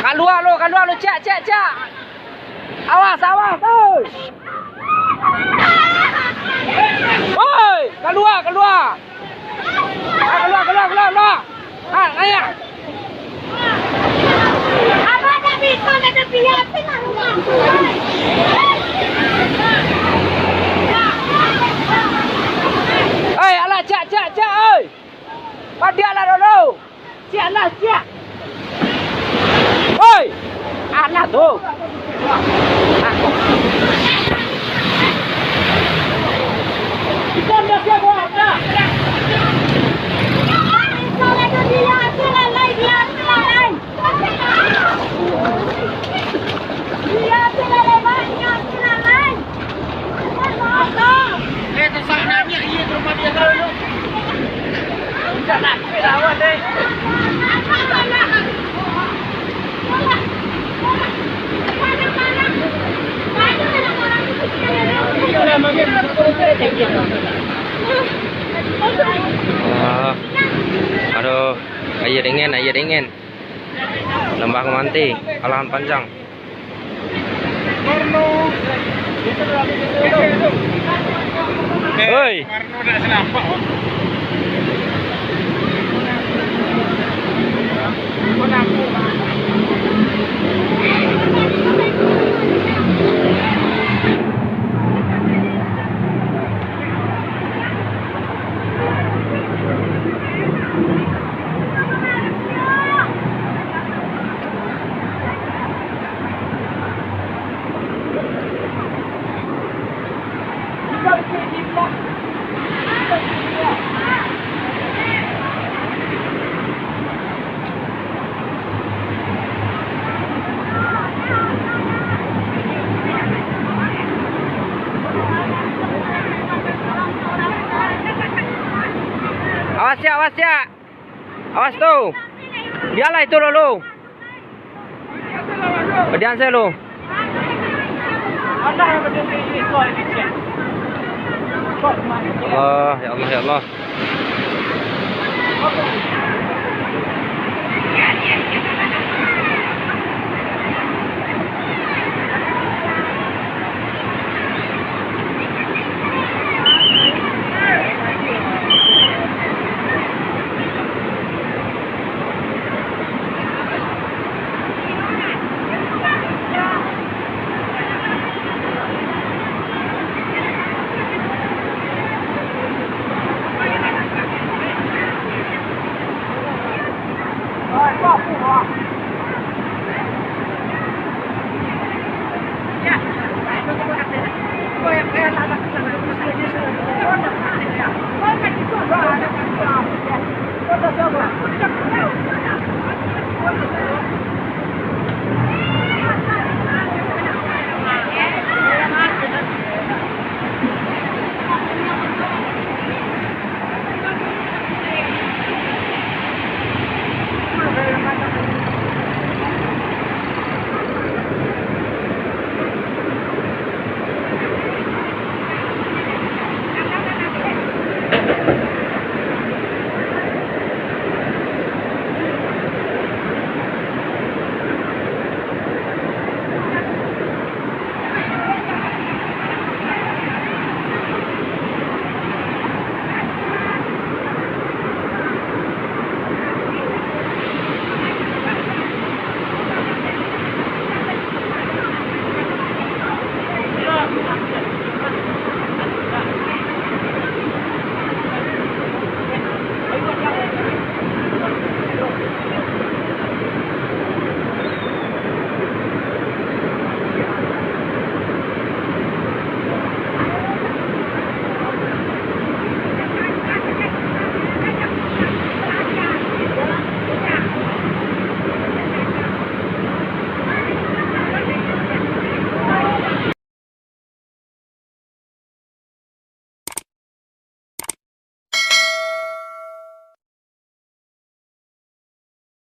Kat luar lu, cek. Awas, oi. Oi, kat luar. Keluar. Ha, naik. Abang dah bisa nak biar tenang rumah. Alah, cek, oi. Padialah dulu. Cek. Oi. Alah tu. Kita dah siap buat dah. Aduh, air dingin. Lembah Kemanti, Alahan Panjang. Hei. Marno dah senampak. Awas tu. Biarlah itu dulu. Berdiam saya lu. Ya Allah.